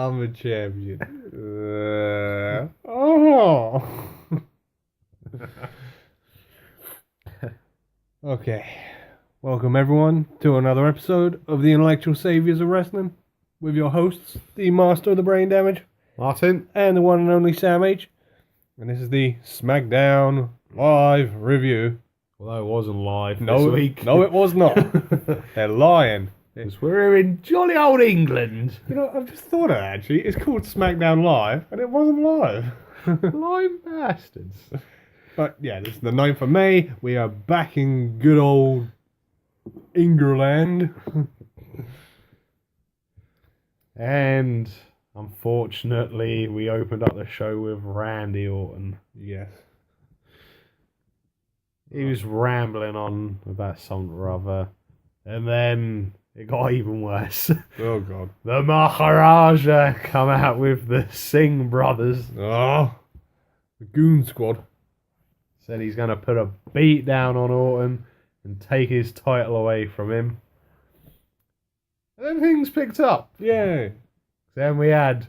I'm a champion. Oh. Okay. Welcome, everyone, to another episode of the Intellectual Saviors of Wrestling with your hosts, the Master of the Brain Damage, Martin. and the one and only Sam H. And this is the Smackdown live review. Although it wasn't live No, this week. No, it was not. They're lying. Because we're in jolly old England. You know, I've just thought of that, actually. It's called Smackdown Live, and it wasn't live. Lying bastards. But yeah, this is the 9th of May. We are back in good old England. And unfortunately, we opened up the show with Randy Orton. Yes. He was rambling on about something or other. And then it got even worse. Oh, God. The Maharaja come out with the Singh brothers. Oh, the Goon Squad. Said he's going to put a beat down on Orton and take his title away from him. And then things picked up. Yay. Then we had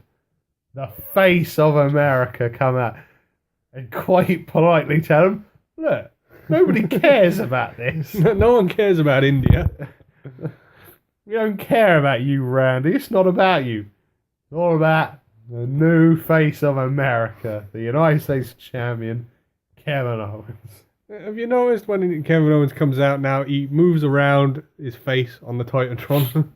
the face of America come out and quite politely tell him, look, nobody cares about this. No one cares about India. We don't care about you, Randy. It's not about you. It's all about the new face of America, the United States champion, Kevin Owens. Have you noticed when Kevin Owens comes out now, he moves around his face on the Titantron?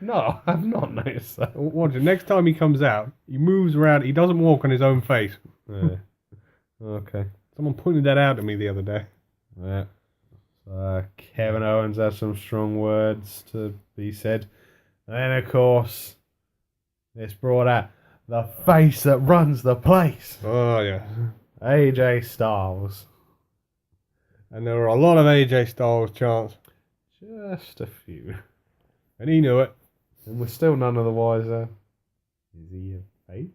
No, I've not noticed that. Watch it. Next time he comes out, he moves around. He doesn't walk on his own face. Yeah. Okay. Someone pointed that out to me the other day. Yeah. Kevin Owens has some strong words to be said. And then, of course, it's brought out the face that runs the place. Oh, yeah. AJ Styles. And there were a lot of AJ Styles chants. Just a few. And he knew it. And we're still none of the wiser. Is he a face?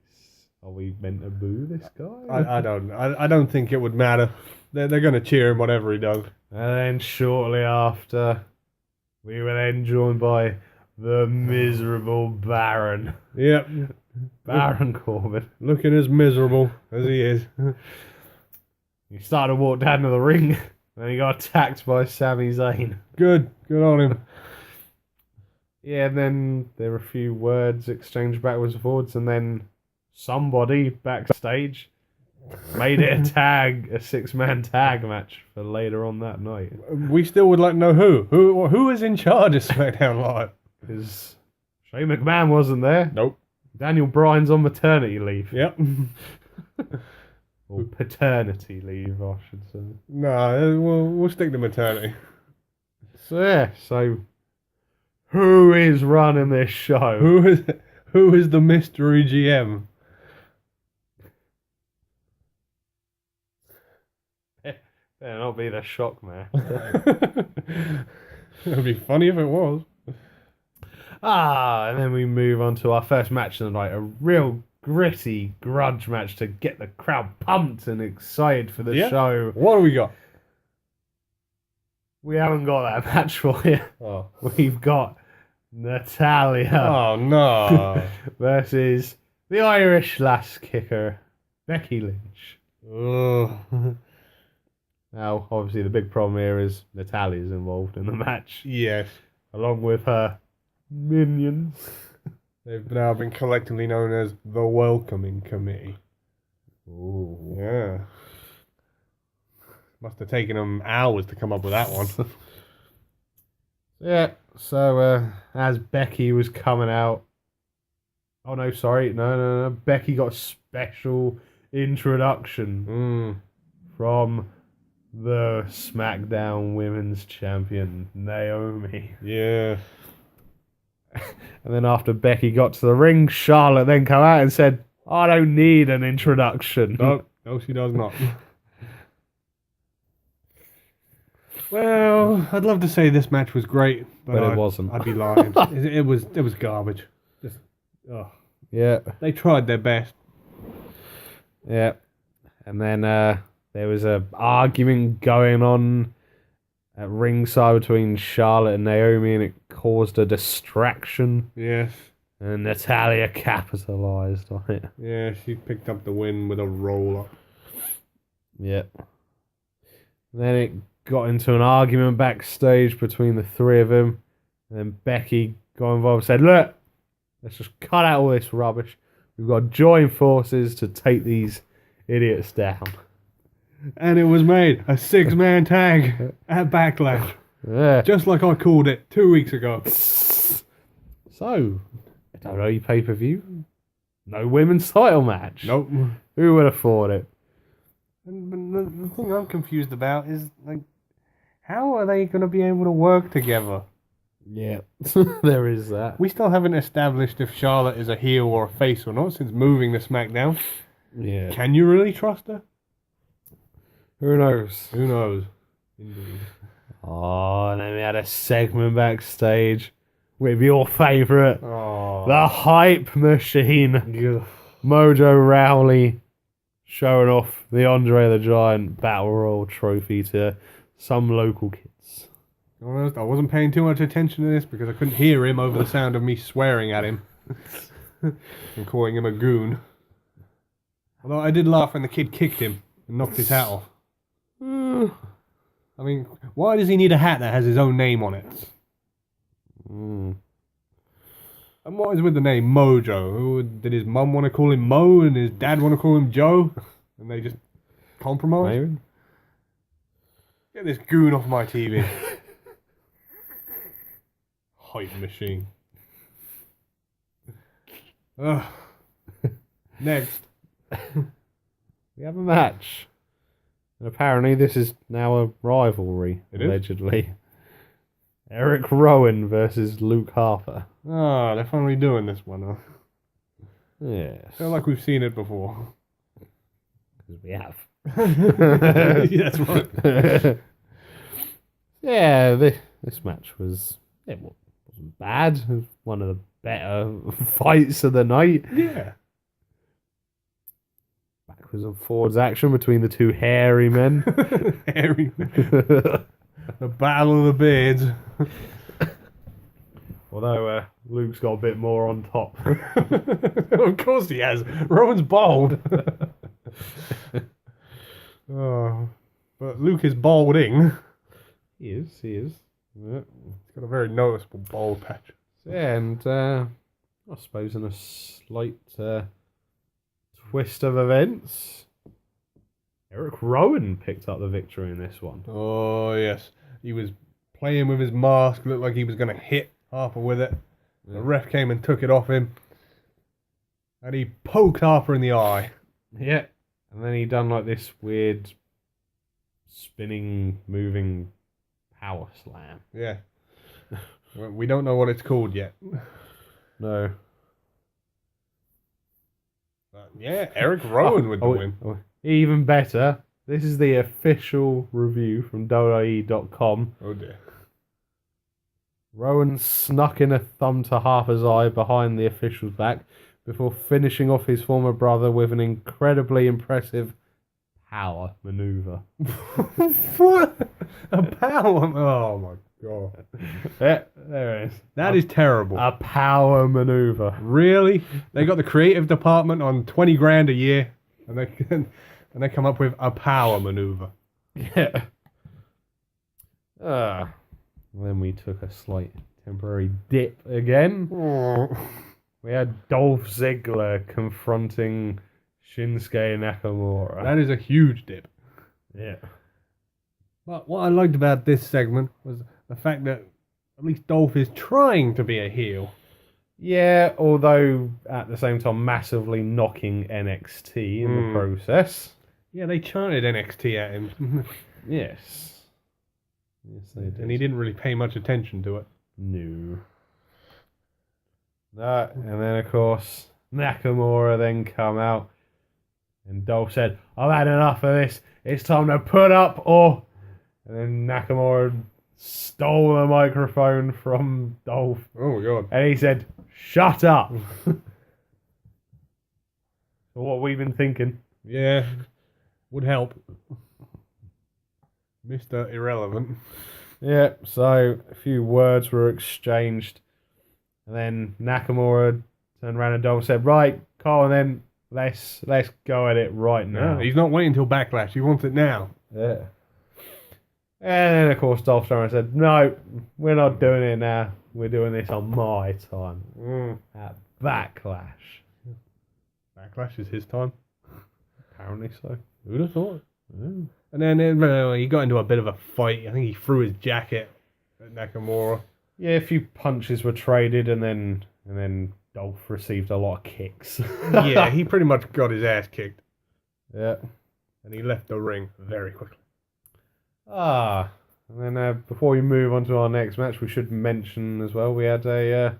Are we meant to boo this guy? I don't think it would matter. They're going to cheer him whatever he does. And then shortly after, we were then joined by the miserable Baron. Yep. Baron Corbin. Looking as miserable as he is. He started to walk down to the ring, and he got attacked by Sami Zayn. Good on him. Yeah, and then there were a few words exchanged backwards and forwards, and then somebody backstage made it a 6-man tag match for later on that night. We still would like to know who is in charge of SmackDown Live. Because Shane McMahon wasn't there. Nope. Daniel Bryan's on maternity leave. Yep. Or paternity leave, I should say. No, we'll stick to maternity. So who is running this show? Who is the mystery GM? Better not be the shock man. It'd be funny if it was. And then we move on to our first match of the night. A real gritty grudge match to get the crowd pumped and excited for the show. What do we got? We haven't got that match for you. Oh. We've got Natalia. Oh, no. Versus the Irish lass kicker, Becky Lynch. Ugh. Now, obviously, the big problem here is Natalia's involved in the match. Yes. Along with her minions. They've now been collectively known as the Welcoming Committee. Ooh. Yeah. Must have taken them hours to come up with that one. Yeah, so as Becky was coming out... Oh, no, sorry. No. Becky got a special introduction from the SmackDown Women's Champion, Naomi. Yeah. And then after Becky got to the ring, Charlotte then come out and said, I don't need an introduction. No, she does not. Well, I'd love to say this match was great, but it wasn't. I'd be lying. It was garbage. Just, Yeah. They tried their best. Yeah. And then there was a argument going on at ringside between Charlotte and Naomi, and it caused a distraction. Yes. And Natalia capitalised on it. Yeah, she picked up the win with a roll-up. Yep. Then it got into an argument backstage between the three of them. And then Becky got involved and said, look, let's just cut out all this rubbish. We've got to join forces to take these idiots down. And it was made a 6-man tag at Backlash. Yeah. Just like I called it 2 weeks ago. So, WWE pay-per-view? No women's title match. Nope. Who would afford it? And the thing I'm confused about is, like, how are they going to be able to work together? Yeah, there is that. We still haven't established if Charlotte is a heel or a face or not since moving to SmackDown. Yeah. Can you really trust her? Who knows? Who knows? Indeed. Oh, and then we had a segment backstage with your favourite, Oh. the Hype Machine, Ugh. Mojo Rawley, showing off the Andre the Giant Battle Royal trophy to some local kids. To be honest, I wasn't paying too much attention to this because I couldn't hear him over the sound of me swearing at him and calling him a goon. Although I did laugh when the kid kicked him and knocked his hat off. I mean, why does he need a hat that has his own name on it? And what is with the name Mojo? Did his mum want to call him Mo and his dad want to call him Joe? And they just compromise? Maybe. Get this goon off my TV. Hype machine. Ugh. Next. We have a match. And apparently this is now a rivalry, It is? allegedly. Eric Rowan versus Luke Harper. Ah, they're finally doing this one, huh? Yes. I feel like we've seen it before. Because we have. Yeah, that's right. Yeah, this match wasn't bad. It was one of the better fights of the night. Yeah. Backwards and forwards action between the two hairy men. Hairy. The battle of the beards. Although Luke's got a bit more on top. Of course he has. Rowan's bald. Oh, but Luke is balding. He is. Yeah. He's got a very noticeable bald patch. And I suppose in a slight twist of events, Eric Rowan picked up the victory in this one. Oh, yes. He was playing with his mask, looked like he was going to hit Harper with it. The ref came and took it off him. And he poked Harper in the eye. Yeah. And then he done like this weird spinning, moving power slam. Yeah. We don't know what it's called yet. No. But yeah, Eric Rowan with the win. Even better, this is the official review from WWE.com. Oh dear. Rowan snuck in a thumb to Harper's eye behind the official's back before finishing off his former brother with an incredibly impressive power maneuver. What? A power? Oh my god. Yeah, there it is. That is terrible. A power maneuver. Really? They got the creative department on 20 grand a year, and they come up with a power maneuver. Yeah. Then we took a slight temporary dip again. We had Dolph Ziggler confronting Shinsuke Nakamura. That is a huge dip. Yeah. But what I liked about this segment was the fact that at least Dolph is trying to be a heel. Yeah, although at the same time massively knocking NXT in the process. Yeah, they chanted NXT at him. Yes. Yes, they did. And he didn't really pay much attention to it. No. No, and then of course Nakamura then come out and Dolph said, I've had enough of this. It's time to put up or... And then Nakamura stole the microphone from Dolph. Oh my god. And he said, shut up. So what we've been thinking. Yeah, would help. Mr. Irrelevant. Yeah, so a few words were exchanged. And then Nakamura turned around and Dolph said, "Right, Carl, then let's go at it right now." No, he's not waiting till Backlash. He wants it now. Yeah. And then, of course, Dolph Ziggler said, "No, we're not doing it now. We're doing this on my time at Backlash." Backlash is his time. Apparently so. Who'd have thought? Yeah. And then he got into a bit of a fight. I think he threw his jacket at Nakamura. Yeah, a few punches were traded, and then Dolph received a lot of kicks. Yeah, he pretty much got his ass kicked. Yeah. And he left the ring very quickly. And then before we move on to our next match, we should mention as well we had a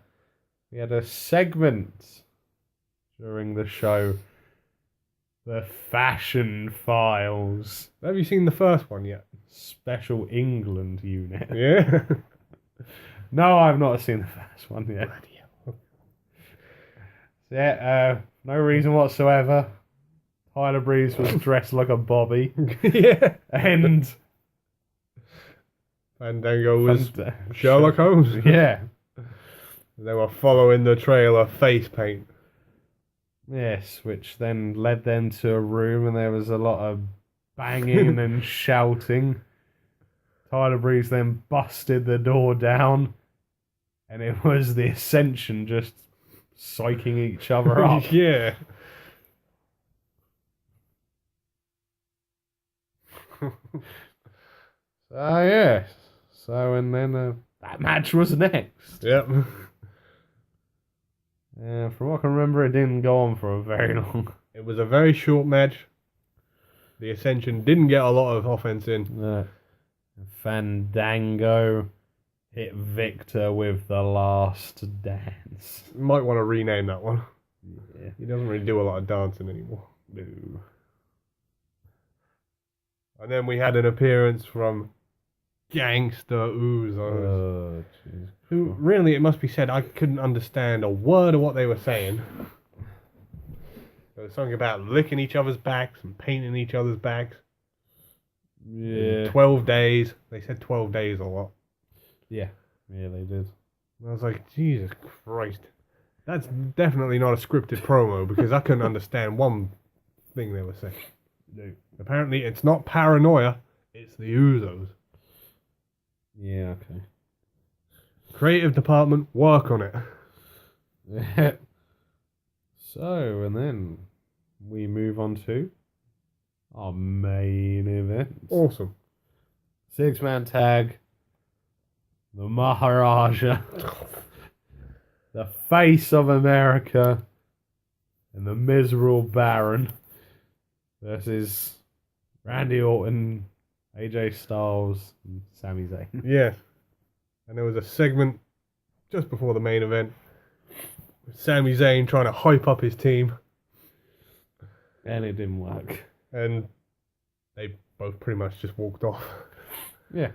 segment during the show, the Fashion Files, Have you seen the first one yet? Special England unit. Yeah. No, I've not seen the first one yet. Yeah, no reason whatsoever. Tyler Breeze was dressed like a Bobby. Yeah. And Fandango was Sherlock Holmes. Yeah. They were following the trail of face paint. Yes, which then led them to a room and there was a lot of banging and shouting. Tyler Breeze then busted the door down and it was the Ascension just psyching each other up. Yeah. Yes. So, and then that match was next. Yep. From what I can remember, it didn't go on for very long. It was a very short match. The Ascension didn't get a lot of offense in. Fandango hit Victor with the last dance. Might want to rename that one. Yeah. He doesn't really do a lot of dancing anymore. No. And then we had an appearance from Gangster Uzos. Oh, jeez. Who, really, it must be said, I couldn't understand a word of what they were saying. There was something about licking each other's backs and painting each other's backs. Yeah. 12 days. They said 12 days a lot. Yeah. Yeah, they did. And I was like, Jesus Christ. That's definitely not a scripted promo because I couldn't understand one thing they were saying. No. Apparently, it's not paranoia, it's the Uzos. Yeah, okay. Creative department, work on it. So, and then we move on to our main event. Awesome. 6-man tag. The Maharaja. The face of America. And the miserable Baron. Versus Randy Orton, AJ Styles, and Sami Zayn. Yes. And there was a segment just before the main event with Sami Zayn trying to hype up his team. And it didn't work. And they both pretty much just walked off. Yeah.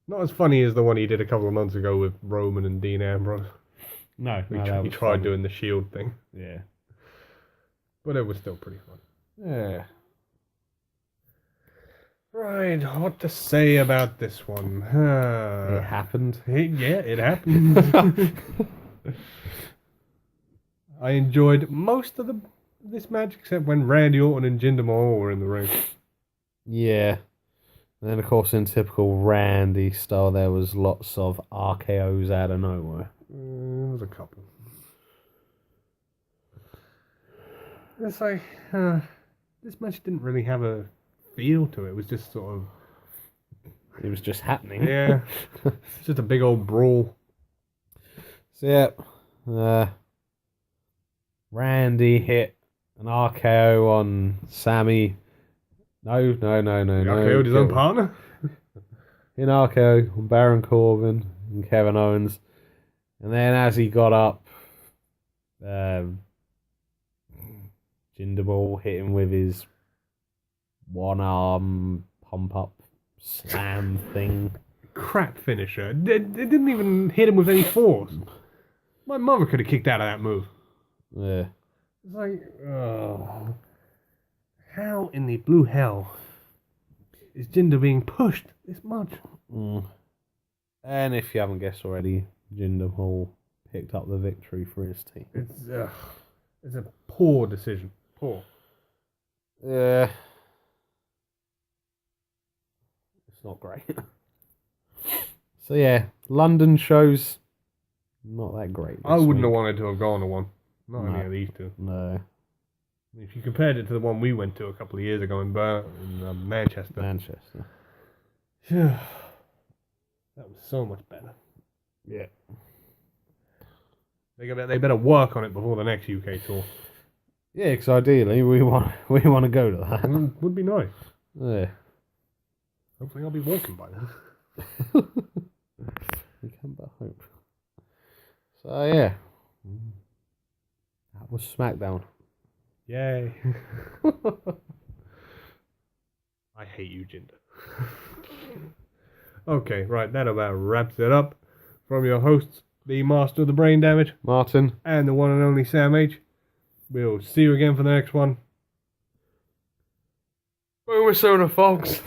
Not as funny as the one he did a couple of months ago with Roman and Dean Ambrose. No, He that was tried funny. doing the Shield thing. Yeah. But it was still pretty fun. Yeah. Right, what to say about this one? It happened. It happened. I enjoyed most of this match except when Randy Orton and Jinder Mahal were in the ring. Yeah. And then, of course, in typical Randy style, there was lots of RKOs out of nowhere. There was a couple. It's like, this match didn't really have a feel to it. It was just sort of... It was just happening. Yeah. It's just a big old brawl. So, yeah. Randy hit an RKO on Sammy. No. RKO'd his own partner? In RKO on Baron Corbin and Kevin Owens. And then as he got up, Jinder Mahal hit him with his one arm pump up slam thing. Crap finisher. It didn't even hit him with any force. My mother could have kicked out of that move. Yeah. It's like, oh. How in the blue hell is Jinder being pushed this much? And if you haven't guessed already, Jinder Mahal picked up the victory for his team. It's a poor decision. Poor. Yeah. It's not great. So yeah, London shows not that great. I wouldn't have week. wanted to have gone to one. Not No. any of these two. No. If you compared it to the one we went to a couple of years ago in Manchester. Manchester. Yeah. That was so much better. Yeah. They better work on it before the next UK tour. Yeah, because ideally we want to go to that. Would be nice. Yeah. Hopefully I'll be walking by then. We can but hope. So yeah, that was Smackdown. Yay. I hate you, Jinder. Okay, right, that about wraps it up. From your hosts, the Master of the Brain Damage, Martin. and the one and only Sam H. We'll see you again for the next one. Boomer Soda, folks.